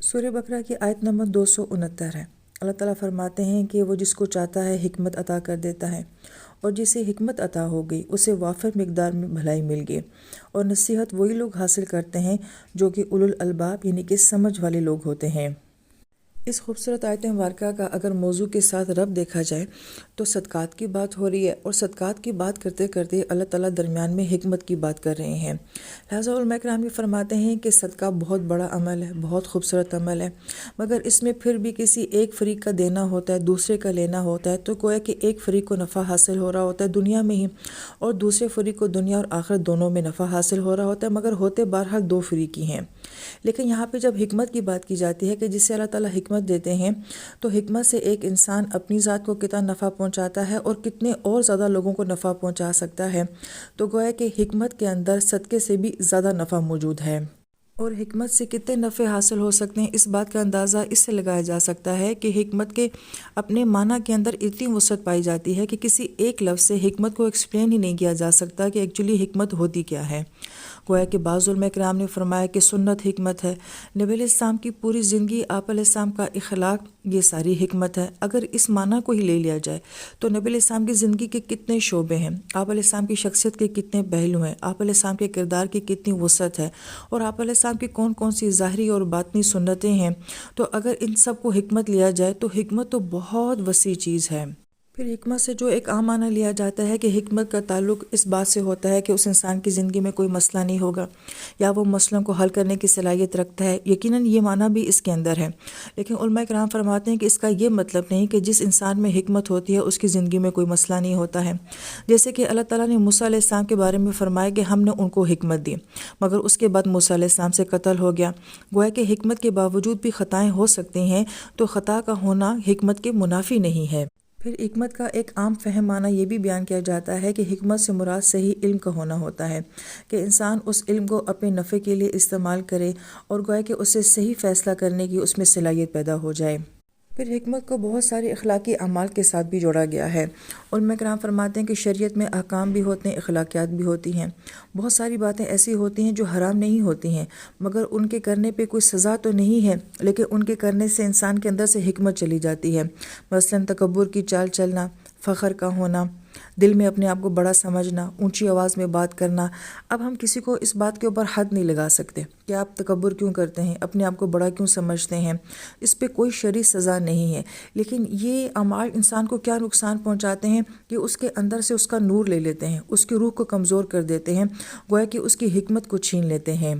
سورہ بقرہ کی آیت نمبر 269 ہے۔ اللہ تعالیٰ فرماتے ہیں کہ وہ جس کو چاہتا ہے حکمت عطا کر دیتا ہے، اور جسے حکمت عطا ہو گئی اسے وافر مقدار میں بھلائی مل گئی، اور نصیحت وہی لوگ حاصل کرتے ہیں جو کہ اولو الالباب یعنی کہ سمجھ والے لوگ ہوتے ہیں۔ اس خوبصورت آیت مبارکہ کا اگر موضوع کے ساتھ ربط دیکھا جائے تو صدقات کی بات ہو رہی ہے، اور صدقات کی بات کرتے کرتے اللہ تعالیٰ درمیان میں حکمت کی بات کر رہے ہیں۔ لہٰذا علماء کرام یہ فرماتے ہیں کہ صدقہ بہت بڑا عمل ہے، بہت خوبصورت عمل ہے، مگر اس میں پھر بھی کسی ایک فریق کا دینا ہوتا ہے، دوسرے کا لینا ہوتا ہے، تو گویا کہ ایک فریق کو نفع حاصل ہو رہا ہوتا ہے دنیا میں ہی، اور دوسرے فریق کو دنیا اور آخرت دونوں میں نفع حاصل ہو رہا ہوتا ہے، مگر ہوتے بہرحال دو فریق ہی ہیں۔ لیکن یہاں پہ جب حکمت کی بات کی جاتی ہے کہ جس سے اللہ تعالیٰ حکمت دیتے ہیں، تو حکمت سے ایک انسان اپنی ذات کو کتنا نفع پہنچاتا ہے اور کتنے اور زیادہ لوگوں کو نفع پہنچا سکتا ہے، تو گویا کہ حکمت کے اندر صدقے سے بھی زیادہ نفع موجود ہے۔ اور حکمت سے کتنے نفع حاصل ہو سکتے ہیں، اس بات کا اندازہ اس سے لگایا جا سکتا ہے کہ حکمت کے اپنے معنی کے اندر اتنی وسعت پائی جاتی ہے کہ کسی ایک لفظ سے حکمت کو ایکسپلین ہی نہیں کیا جا سکتا کہ ایکچولی حکمت ہوتی کیا ہے۔ گویا کہ بعض علماء کرام نے فرمایا کہ سنت حکمت ہے، نبی علیہ السلام کی پوری زندگی، آپ علیہ السلام کا اخلاق، یہ ساری حکمت ہے۔ اگر اس معنی کو ہی لے لیا جائے تو نبی علیہ السلام کی زندگی کے کتنے شعبے ہیں، آپ علیہ السلام کی شخصیت کے کتنے پہلو ہیں، آپ علیہ السلام کے کردار کی کتنی وسعت ہے، اور آپ علیہ السلام کی کون کون سی ظاہری اور باطنی سنتیں ہیں، تو اگر ان سب کو حکمت لیا جائے تو حکمت تو بہت وسیع چیز ہے۔ پھر حکمت سے جو ایک عام معنی لیا جاتا ہے کہ حکمت کا تعلق اس بات سے ہوتا ہے کہ اس انسان کی زندگی میں کوئی مسئلہ نہیں ہوگا، یا وہ مسئلوں کو حل کرنے کی صلاحیت رکھتا ہے، یقیناً یہ معنی بھی اس کے اندر ہے، لیکن علماء کرام فرماتے ہیں کہ اس کا یہ مطلب نہیں کہ جس انسان میں حکمت ہوتی ہے اس کی زندگی میں کوئی مسئلہ نہیں ہوتا ہے۔ جیسے کہ اللہ تعالیٰ نے موسیٰ علیہ السلام کے بارے میں فرمایا کہ ہم نے ان کو حکمت دی، مگر اس کے بعد موسیٰ علیہ السلام سے قتل ہو گیا۔ گویا کہ حکمت کے باوجود بھی خطائیں ہو سکتی ہیں، تو خطا کا ہونا حکمت کے منافی نہیں ہے۔ پھر حکمت کا ایک عام فہم معنی یہ بھی بیان کیا جاتا ہے کہ حکمت سے مراد صحیح علم کا ہونا ہوتا ہے، کہ انسان اس علم کو اپنے نفع کے لیے استعمال کرے، اور گویا کہ اسے صحیح فیصلہ کرنے کی اس میں صلاحیت پیدا ہو جائے۔ پھر حکمت کو بہت ساری اخلاقی اعمال کے ساتھ بھی جوڑا گیا ہے۔ علماء کرام فرماتے ہیں کہ شریعت میں احکام بھی ہوتے ہیں، اخلاقیات بھی ہوتی ہیں، بہت ساری باتیں ایسی ہوتی ہیں جو حرام نہیں ہوتی ہیں، مگر ان کے کرنے پہ کوئی سزا تو نہیں ہے، لیکن ان کے کرنے سے انسان کے اندر سے حکمت چلی جاتی ہے۔ مثلاً تکبر کی چال چلنا، فخر کا ہونا، دل میں اپنے آپ کو بڑا سمجھنا، اونچی آواز میں بات کرنا۔ اب ہم کسی کو اس بات کے اوپر حد نہیں لگا سکتے کہ آپ تکبر کیوں کرتے ہیں، اپنے آپ کو بڑا کیوں سمجھتے ہیں، اس پہ کوئی شرعی سزا نہیں ہے، لیکن یہ اعمال انسان کو کیا نقصان پہنچاتے ہیں کہ اس کے اندر سے اس کا نور لے لیتے ہیں، اس کی روح کو کمزور کر دیتے ہیں، گویا کہ اس کی حکمت کو چھین لیتے ہیں۔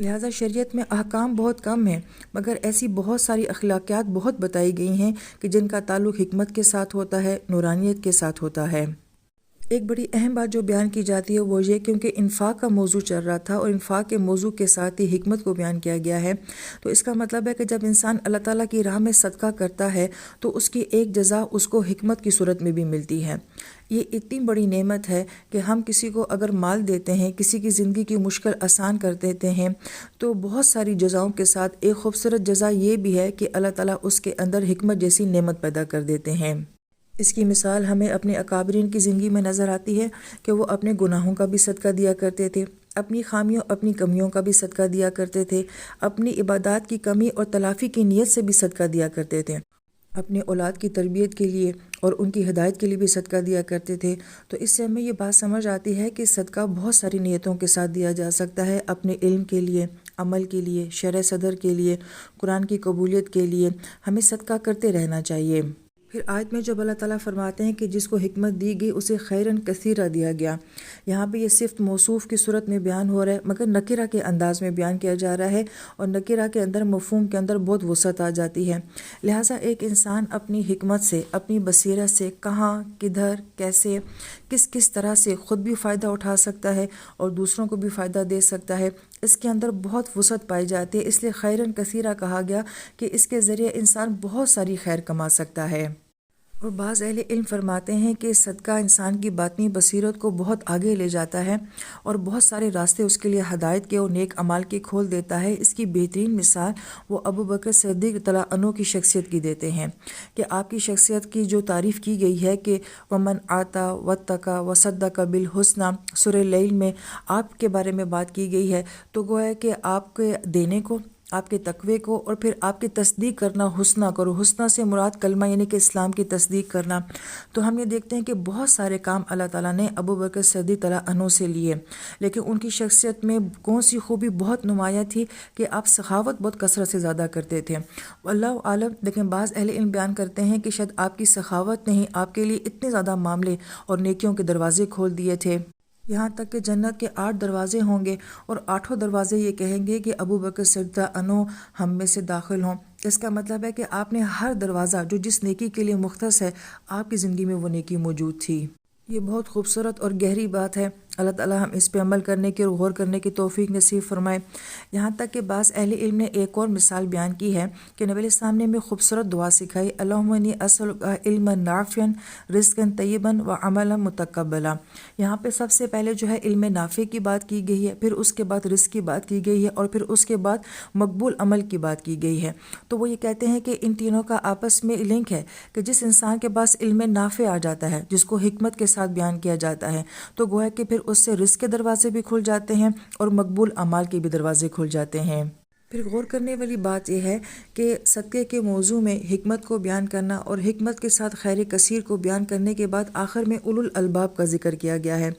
لہٰذا شریعت میں احکام بہت کم ہیں، مگر ایسی بہت ساری اخلاقیات بہت بتائی گئی ہیں کہ جن کا تعلق حکمت کے ساتھ ہوتا ہے، نورانیت کے ساتھ ہوتا ہے۔ ایک بڑی اہم بات جو بیان کی جاتی ہے وہ یہ، کیونکہ انفاق کا موضوع چل رہا تھا اور انفاق کے موضوع کے ساتھ ہی حکمت کو بیان کیا گیا ہے، تو اس کا مطلب ہے کہ جب انسان اللہ تعالیٰ کی راہ میں صدقہ کرتا ہے تو اس کی ایک جزا اس کو حکمت کی صورت میں بھی ملتی ہے۔ یہ اتنی بڑی نعمت ہے کہ ہم کسی کو اگر مال دیتے ہیں، کسی کی زندگی کی مشکل آسان کر دیتے ہیں، تو بہت ساری جزاؤں کے ساتھ ایک خوبصورت جزا یہ بھی ہے کہ اللہ تعالیٰ اس کے اندر حکمت جیسی نعمت پیدا کر دیتے ہیں۔ اس کی مثال ہمیں اپنے اکابرین کی زندگی میں نظر آتی ہے کہ وہ اپنے گناہوں کا بھی صدقہ دیا کرتے تھے، اپنی خامیوں، اپنی کمیوں کا بھی صدقہ دیا کرتے تھے، اپنی عبادات کی کمی اور تلافی کی نیت سے بھی صدقہ دیا کرتے تھے، اپنے اولاد کی تربیت کے لیے اور ان کی ہدایت کے لیے بھی صدقہ دیا کرتے تھے۔ تو اس سے ہمیں یہ بات سمجھ آتی ہے کہ صدقہ بہت ساری نیتوں کے ساتھ دیا جا سکتا ہے، اپنے علم کے لیے، عمل کے لیے، شرع صدر کے لیے، قرآن کی قبولیت کے لیے ہمیں صدقہ کرتے رہنا چاہیے۔ پھر آیت میں جب اللہ تعالیٰ فرماتے ہیں کہ جس کو حکمت دی گئی اسے خیراً کثیرہ دیا گیا، یہاں پہ یہ صفت موصوف کی صورت میں بیان ہو رہا ہے، مگر نکرہ کے انداز میں بیان کیا جا رہا ہے، اور نکرہ کے اندر مفہوم کے اندر بہت وسعت آ جاتی ہے۔ لہٰذا ایک انسان اپنی حکمت سے، اپنی بصیرت سے کہاں، کدھر، کیسے، کس طرح سے خود بھی فائدہ اٹھا سکتا ہے اور دوسروں کو بھی فائدہ دے سکتا ہے، اس کے اندر بہت وسعت پائی جاتی ہے۔ اس لیے خیراً کثیرہ کہا گیا کہ اس کے ذریعے انسان بہت ساری خیر کما سکتا ہے۔ اور بعض اہل علم فرماتے ہیں کہ صدقہ انسان کی باطنی بصیرت کو بہت آگے لے جاتا ہے اور بہت سارے راستے اس کے لیے ہدایت کے اور نیک اعمال کے کھول دیتا ہے۔ اس کی بہترین مثال وہ ابو بکر صدیق رضی اللہ عنہ کی شخصیت کی دیتے ہیں کہ آپ کی شخصیت کی جو تعریف کی گئی ہے کہ ومن آتا واتقى وصدق بالحسنى، سورہ لیل میں آپ کے بارے میں بات کی گئی ہے، تو گویا کہ آپ کے دینے کو، آپ کے تقوی کو، اور پھر آپ کی تصدیق کرنا حسنہ کرو۔ حسنہ سے مراد کلمہ یعنی کہ اسلام کی تصدیق کرنا۔ تو ہم یہ دیکھتے ہیں کہ بہت سارے کام اللہ تعالیٰ نے ابو بکر صدیق تعالیٰ عنہ سے لیے، لیکن ان کی شخصیت میں کون سی خوبی بہت نمایاں تھی کہ آپ سخاوت بہت کثرت سے زیادہ کرتے تھے۔ اللہ عالم، لیکن بعض اہل علم بیان کرتے ہیں کہ شاید آپ کی سخاوت نے ہی آپ کے لیے اتنے زیادہ معاملے اور نیکیوں کے دروازے کھول دیے تھے، یہاں تک کہ جنت کے 8 دروازے ہوں گے اور 8 دروازے یہ کہیں گے کہ ابو بکر صدیق عنہ ہم میں سے داخل ہوں۔ اس کا مطلب ہے کہ آپ نے ہر دروازہ جو جس نیکی کے لیے مختص ہے، آپ کی زندگی میں وہ نیکی موجود تھی۔ یہ بہت خوبصورت اور گہری بات ہے۔ اللہ تعالیٰ ہم اس پہ عمل کرنے کی اور غور کرنے کی توفیق نصیب فرمائے۔ یہاں تک کہ بعض اہل علم نے ایک اور مثال بیان کی ہے کہ نبی علیہ السلام نے ہمیں خوبصورت دعا سکھائی، اللہم انی اسألک علما نافعا رزقا طیبا وعملا متقبلا۔ یہاں پہ سب سے پہلے جو ہے علم نافع کی بات کی گئی ہے، پھر اس کے بعد رزق کی بات کی گئی ہے، اور پھر اس کے بعد مقبول عمل کی بات کی گئی ہے۔ تو وہ یہ کہتے ہیں کہ ان تینوں کا آپس میں لنک ہے کہ جس انسان کے پاس علم نافع آ جاتا ہے، جس کو حکمت کے ساتھ بیان کیا جاتا ہے، تو گویا کہ پھر اس سے رزق کے دروازے بھی کھل جاتے ہیں اور مقبول اعمال کے بھی دروازے کھل جاتے ہیں۔ پھر غور کرنے والی بات یہ ہے کہ صدقے کے موضوع میں حکمت کو بیان کرنا اور حکمت کے ساتھ خیر کثیر کو بیان کرنے کے بعد آخر میں اولو الالباب کا ذکر کیا گیا ہے۔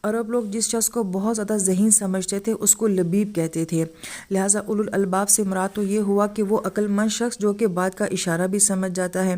عرب لوگ جس شخص کو بہت زیادہ ذہین سمجھتے تھے اس کو لبیب کہتے تھے، لہٰذا اولو الالباب سے مراد تو یہ ہوا کہ وہ عقل مند شخص جو کہ بات کا اشارہ بھی سمجھ جاتا ہے۔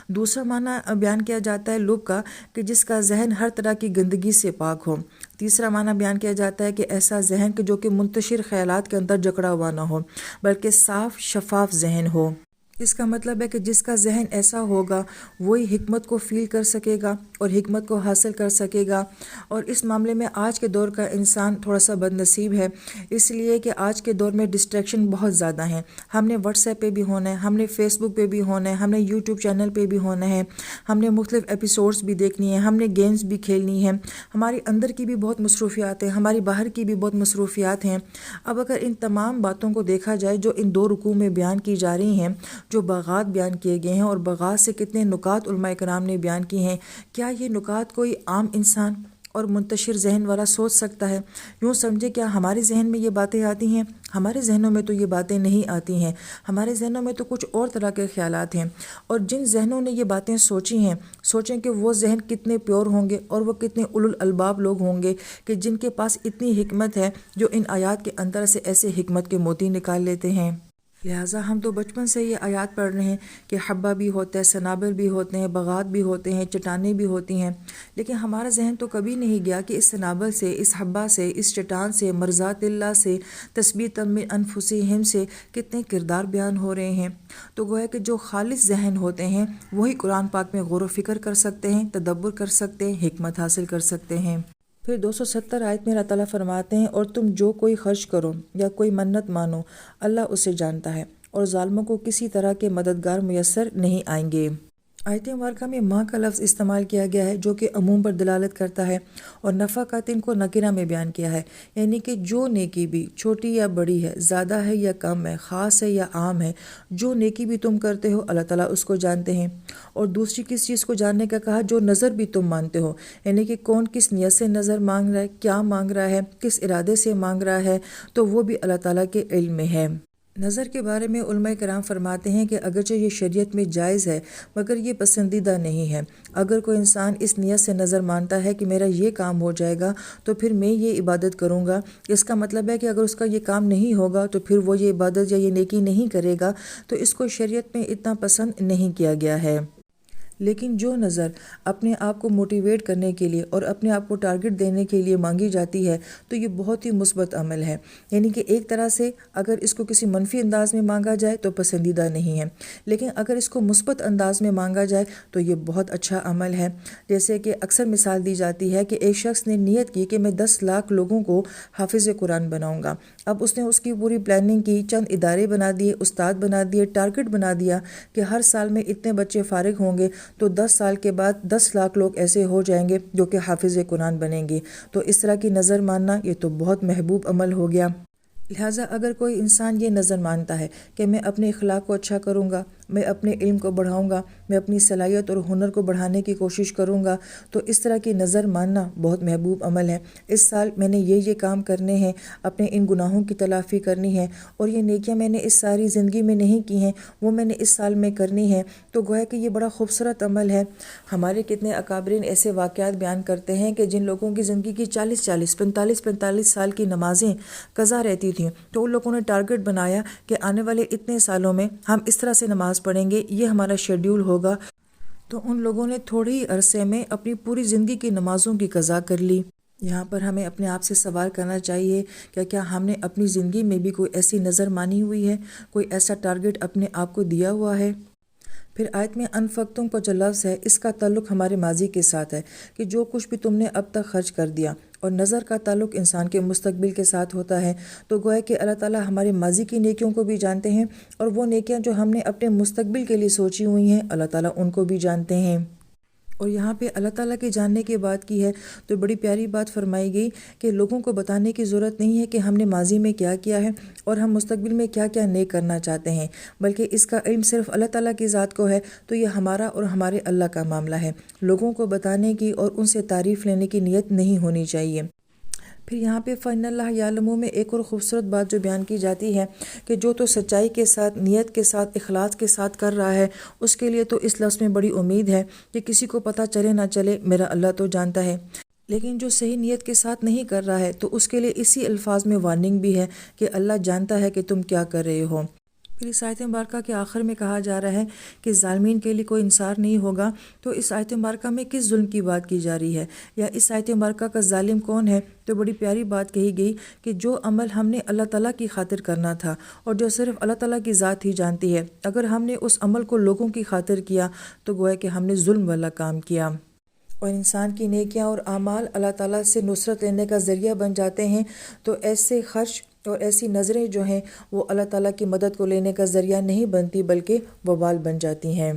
دوسرا معنی بیان کیا جاتا ہے لب کا، کہ جس کا ذہن ہر طرح کی گندگی سے پاک ہو۔ تیسرا معنی بیان کیا جاتا ہے کہ ایسا ذہن کہ جو کہ منتشر خیالات کے اندر جکڑا ہوا نہ ہو، بلکہ صاف شفاف ذہن ہو۔ اس کا مطلب ہے کہ جس کا ذہن ایسا ہوگا وہی حکمت کو فیل کر سکے گا اور حکمت کو حاصل کر سکے گا۔ اور اس معاملے میں آج کے دور کا انسان تھوڑا سا بد نصیب ہے، اس لیے کہ آج کے دور میں ڈسٹریکشن بہت زیادہ ہیں۔ ہم نے واٹس ایپ پہ بھی ہونا ہے، ہم نے فیس بک پہ بھی ہونا ہے، ہم نے یوٹیوب چینل پہ بھی ہونا ہے، ہم نے مختلف ایپیسوڈز بھی دیکھنی ہے، ہم نے گیمز بھی کھیلنی ہے، ہماری اندر کی بھی بہت مصروفیات ہیں، ہماری باہر کی بھی بہت مصروفیات ہیں۔ اب اگر ان تمام باتوں کو دیکھا جائے جو ان 2 رکوع میں بیان کی جا رہی ہیں، جو باغات بیان کیے گئے ہیں، اور باغات سے کتنے نکات علماء کرام نے بیان کی ہیں، کیا یہ نکات کوئی عام انسان اور منتشر ذہن والا سوچ سکتا ہے؟ یوں سمجھے کیا ہمارے ذہن میں یہ باتیں آتی ہیں؟ ہمارے ذہنوں میں تو یہ باتیں نہیں آتی ہیں، ہمارے ذہنوں میں تو کچھ اور طرح کے خیالات ہیں۔ اور جن ذہنوں نے یہ باتیں سوچی ہیں، سوچیں کہ وہ ذہن کتنے پیور ہوں گے اور وہ کتنے اولو الالباب لوگ ہوں گے کہ جن کے پاس اتنی حکمت ہے جو ان آیات کے اندر سے ایسے حکمت کے موتی نکال لیتے ہیں۔ لہٰذا ہم تو بچپن سے یہ آیات پڑھ رہے ہیں کہ حبہ بھی ہوتا ہے، سنابل بھی ہوتے ہیں، باغات بھی ہوتے ہیں، چٹانیں بھی ہوتی ہیں، لیکن ہمارا ذہن تو کبھی نہیں گیا کہ اس سنابل سے، اس حبہ سے، اس چٹان سے، مرضات اللہ سے، تثبیتا من انفسہم سے کتنے کردار بیان ہو رہے ہیں۔ تو گویا کہ جو خالص ذہن ہوتے ہیں وہی قرآن پاک میں غور و فکر کر سکتے ہیں، تدبر کر سکتے ہیں، حکمت حاصل کر سکتے ہیں۔ پھر 270 آیت میں اللہ تعالیٰ فرماتے ہیں، اور تم جو کوئی خرچ کرو یا کوئی منت مانو اللہ اسے جانتا ہے، اور ظالموں کو کسی طرح کے مددگار میسر نہیں آئیں گے۔ آیت مبارکہ میں ماں کا لفظ استعمال کیا گیا ہے جو کہ عموم پر دلالت کرتا ہے، اور نفقاتن کو نکرہ میں بیان کیا ہے، یعنی کہ جو نیکی بھی چھوٹی یا بڑی ہے، زیادہ ہے یا کم ہے، خاص ہے یا عام ہے، جو نیکی بھی تم کرتے ہو اللہ تعالیٰ اس کو جانتے ہیں۔ اور دوسری کس چیز کو جاننے کا کہا؟ جو نظر بھی تم مانتے ہو، یعنی کہ کون کس نیت سے نظر مانگ رہا ہے، کیا مانگ رہا ہے، کس ارادے سے مانگ رہا ہے، تو وہ بھی اللہ تعالیٰ کے علم میں ہے۔ نظر کے بارے میں علماء کرام فرماتے ہیں کہ اگرچہ یہ شریعت میں جائز ہے مگر یہ پسندیدہ نہیں ہے۔ اگر کوئی انسان اس نیت سے نظر مانتا ہے کہ میرا یہ کام ہو جائے گا تو پھر میں یہ عبادت کروں گا، اس کا مطلب ہے کہ اگر اس کا یہ کام نہیں ہوگا تو پھر وہ یہ عبادت یا یہ نیکی نہیں کرے گا، تو اس کو شریعت میں اتنا پسند نہیں کیا گیا ہے۔ لیکن جو نظر اپنے آپ کو موٹیویٹ کرنے کے لیے اور اپنے آپ کو ٹارگٹ دینے کے لیے مانگی جاتی ہے تو یہ بہت ہی مثبت عمل ہے، یعنی کہ ایک طرح سے اگر اس کو کسی منفی انداز میں مانگا جائے تو پسندیدہ نہیں ہے، لیکن اگر اس کو مثبت انداز میں مانگا جائے تو یہ بہت اچھا عمل ہے۔ جیسے کہ اکثر مثال دی جاتی ہے کہ ایک شخص نے نیت کی کہ میں 10 لاکھ لوگوں کو حافظ قرآن بناؤں گا۔ اب اس نے اس کی پوری پلاننگ کی، چند ادارے بنا دیے، استاد بنا دیے، ٹارگٹ بنا دیا کہ ہر سال میں اتنے بچے فارغ ہوں گے تو 10 سال کے بعد 10 لاکھ لوگ ایسے ہو جائیں گے جو کہ حافظ قرآن بنیں گے۔ تو اس طرح کی نظر ماننا یہ تو بہت محبوب عمل ہو گیا۔ لہٰذا اگر کوئی انسان یہ نظر مانتا ہے کہ میں اپنے اخلاق کو اچھا کروں گا، میں اپنے علم کو بڑھاؤں گا، میں اپنی صلاحیت اور ہنر کو بڑھانے کی کوشش کروں گا، تو اس طرح کی نظر ماننا بہت محبوب عمل ہے۔ اس سال میں نے یہ کام کرنے ہیں، اپنے ان گناہوں کی تلافی کرنی ہے، اور یہ نیکیاں میں نے اس ساری زندگی میں نہیں کی ہیں، وہ میں نے اس سال میں کرنی ہے، تو گویا کہ یہ بڑا خوبصورت عمل ہے۔ ہمارے کتنے اکابرین ایسے واقعات بیان کرتے ہیں کہ جن لوگوں کی زندگی کی 45 سال کی نمازیں قضا رہتی تھیں، تو ان لوگوں نے ٹارگٹ بنایا کہ آنے والے اتنے سالوں میں ہم اس طرح سے نماز پڑھیں گے، یہ ہمارا شیڈیول ہوگا، تو ان لوگوں نے تھوڑے ہی عرصے میں اپنی پوری زندگی کی نمازوں کی قضا کر لی۔ یہاں پر ہمیں اپنے آپ سے سوال کرنا چاہیے کہ کیا ہم نے اپنی زندگی میں بھی کوئی ایسی نظر مانی ہوئی ہے، کوئی ایسا ٹارگٹ اپنے آپ کو دیا ہوا ہے؟ پھر آیت میں انفقتم کا جو لفظ ہے، اس کا تعلق ہمارے ماضی کے ساتھ ہے کہ جو کچھ بھی تم نے اب تک خرچ کر دیا، اور نظر کا تعلق انسان کے مستقبل کے ساتھ ہوتا ہے۔ تو گویا کہ اللہ تعالیٰ ہمارے ماضی کی نیکیوں کو بھی جانتے ہیں، اور وہ نیکیاں جو ہم نے اپنے مستقبل کے لیے سوچی ہوئی ہیں، اللہ تعالیٰ ان کو بھی جانتے ہیں۔ اور یہاں پہ اللہ تعالیٰ کے جاننے کی بات کی ہے تو بڑی پیاری بات فرمائی گئی کہ لوگوں کو بتانے کی ضرورت نہیں ہے کہ ہم نے ماضی میں کیا کیا ہے اور ہم مستقبل میں کیا کیا نیک کرنا چاہتے ہیں، بلکہ اس کا علم صرف اللہ تعالیٰ کی ذات کو ہے۔ تو یہ ہمارا اور ہمارے اللہ کا معاملہ ہے، لوگوں کو بتانے کی اور ان سے تعریف لینے کی نیت نہیں ہونی چاہیے۔ پھر یہاں پہ فَإِنَّ اللَّهَ يَعْلَمُ میں ایک اور خوبصورت بات جو بیان کی جاتی ہے کہ جو تو سچائی کے ساتھ، نیت کے ساتھ، اخلاص کے ساتھ کر رہا ہے، اس کے لیے تو اس لفظ میں بڑی امید ہے کہ کسی کو پتہ چلے نہ چلے، میرا اللہ تو جانتا ہے۔ لیکن جو صحیح نیت کے ساتھ نہیں کر رہا ہے تو اس کے لیے اسی الفاظ میں وارننگ بھی ہے کہ اللہ جانتا ہے کہ تم کیا کر رہے ہو۔ پھر اس آیت مبارکہ کے آخر میں کہا جا رہا ہے کہ ظالمین کے لیے کوئی انصار نہیں ہوگا۔ تو اس آیت مبارکہ میں کس ظلم کی بات کی جا رہی ہے، یا اس آیت مبارکہ کا ظالم کون ہے؟ تو بڑی پیاری بات کہی گئی کہ جو عمل ہم نے اللہ تعالیٰ کی خاطر کرنا تھا اور جو صرف اللہ تعالیٰ کی ذات ہی جانتی ہے، اگر ہم نے اس عمل کو لوگوں کی خاطر کیا تو گویا کہ ہم نے ظلم والا کام کیا۔ اور انسان کی نیکیاں اور اعمال اللہ تعالیٰ سے نصرت لینے کا ذریعہ بن جاتے ہیں، تو ایسے خرچ اور ایسی نظریں جو ہیں وہ اللہ تعالیٰ کی مدد کو لینے کا ذریعہ نہیں بنتی، بلکہ وبال بن جاتی ہیں۔